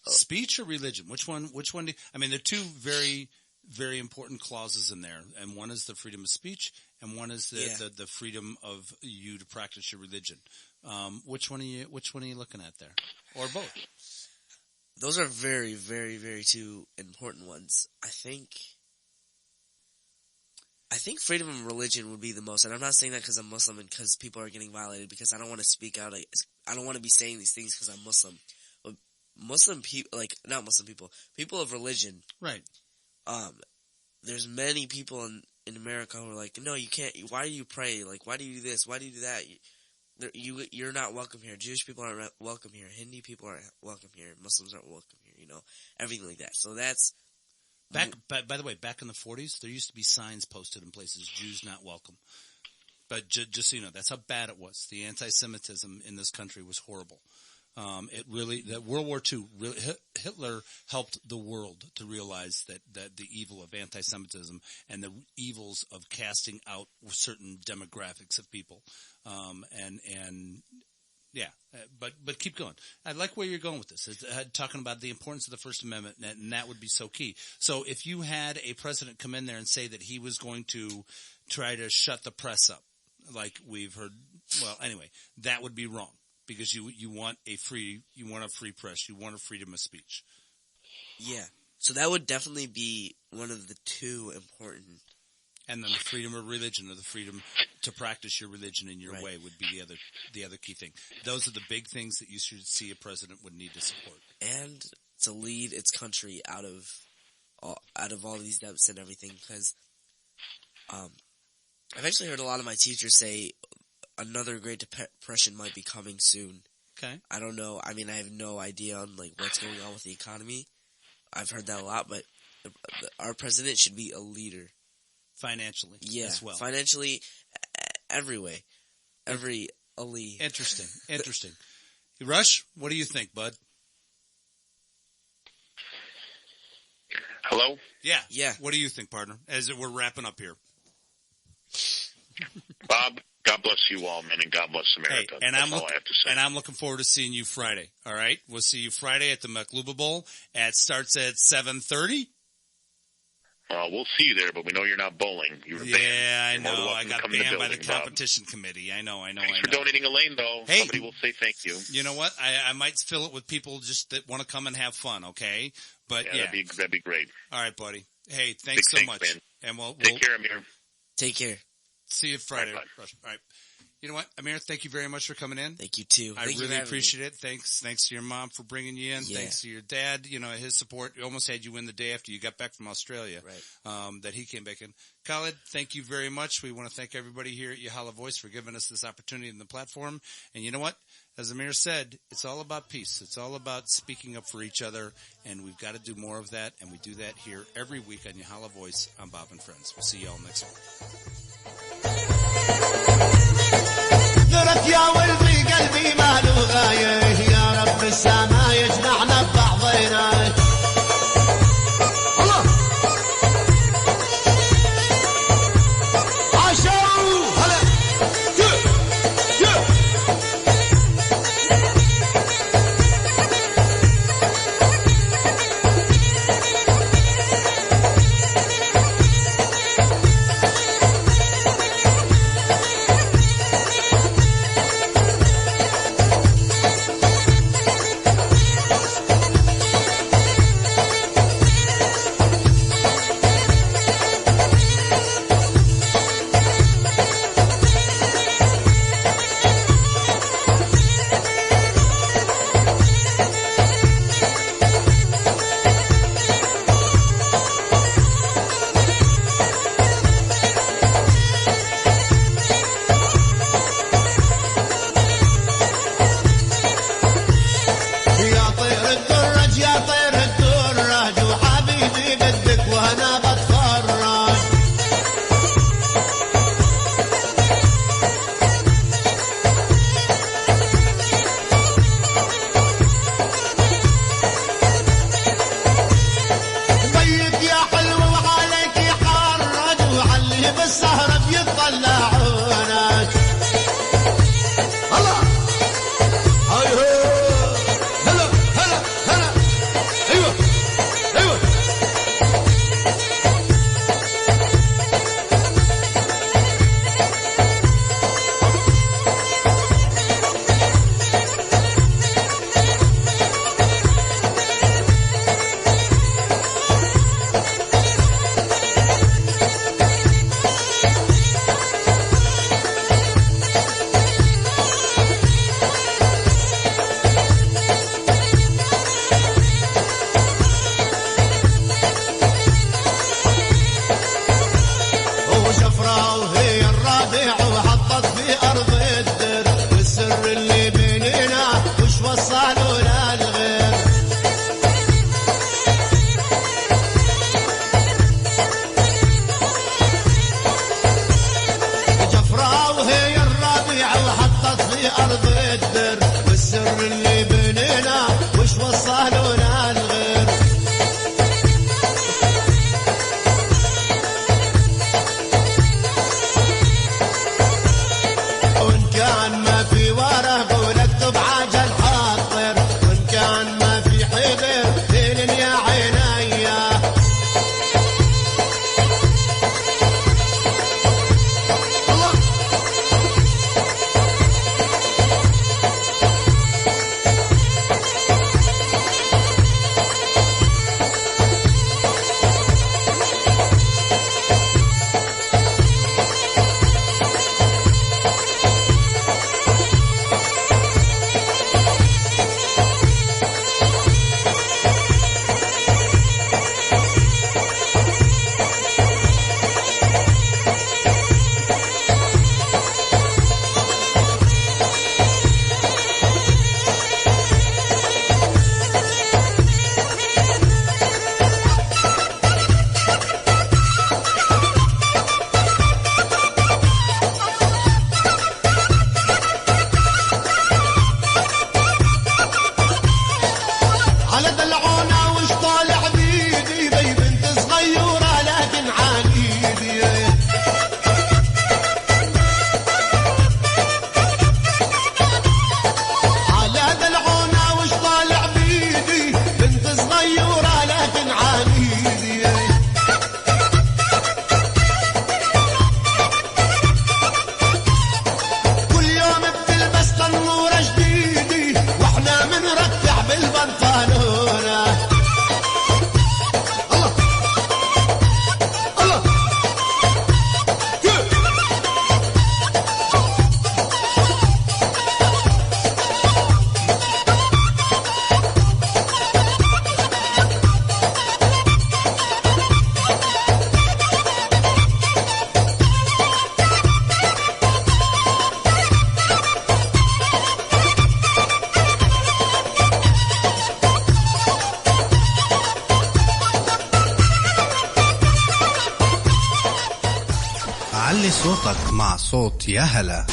speech or religion. Which one? There are two very, very important clauses in there, and one is the freedom of speech, and one is the freedom of you to practice your religion. Which one are you looking at there, or both? Those are very, very, very two important ones. I think freedom of religion would be the most, and I'm not saying that because I'm Muslim and because people are getting violated, because I don't want to speak out. I don't want to be saying these things because I'm Muslim. But Muslim people, not Muslim people, people of religion. Right. There's many people in America who are like, no, you can't. Why do you pray? Why do you do this? Why do you do that? You're not welcome here. Jewish people aren't welcome here. Hindi people aren't welcome here. Muslims aren't welcome here. Everything like that. So that's. By the way, back in the 40s, there used to be signs posted in places, Jews not welcome. But just so you know, that's how bad it was. The anti-Semitism in this country was horrible. World War II, Hitler helped the world to realize that the evil of anti-Semitism and the evils of casting out certain demographics of people. But keep going. I like where you're going with this. Talking about the importance of the First Amendment, and that would be so key. So if you had a president come in there and say that he was going to try to shut the press up, like we've heard, that would be wrong, because you want a free press, you want a freedom of speech. Yeah. So that would definitely be one of the two important. And then the freedom of religion, or the freedom to practice your religion in your way, would be the other key thing. Those are the big things that you should see a president would need to support. And to lead its country out of all these debts and everything, because I've actually heard a lot of my teachers say another Great Depression might be coming soon. Okay. I don't know. I have no idea on what's going on with the economy. I've heard that a lot, but our president should be a leader. financially as well. Financially, every way. Every Ali. Interesting. Rush, what do you think, bud? Hello? Yeah. What do you think, partner, as we're wrapping up here? Bob, God bless you all, man, and God bless America. Hey, That's all I have to say. And I'm looking forward to seeing you Friday, all right? We'll see you Friday at the Makluba Bowl. It starts at 7:30. We'll see you there, but we know you're not bowling. You're banned. Yeah, I You're more than know. I welcome to got come in the banned by the building, Bob. competition committee. I know. Thanks for donating a lane, though. Hey. Somebody will say thank you. You know what? I might fill it with people just that want to come and have fun, okay? But yeah. That'd be great. All right, buddy. Hey, thanks so much. Man. And we'll Take care, Amir. Take care. See you Friday. Bye. Rush. All right. You know what, Amir? Thank you very much for coming in. Thank you too. I really appreciate it. Thanks to your mom for bringing you in. Yeah. Thanks to your dad. You know, his support. We almost had you in the day after you got back from Australia. Right. That he came back in. Khaled, thank you very much. We want to thank everybody here at Yahala Voice for giving us this opportunity in the platform. And you know what? As Amir said, it's all about peace. It's all about speaking up for each other, and we've got to do more of that. And we do that here every week on Yahala Voice on BAWB and Friends. We'll see you all next week. درت يا ولدي قلبي ما له غاية يا رب السما يجمعنا ببعضنا الله عاشوا هلا علي صوتك مع صوت يا هلا.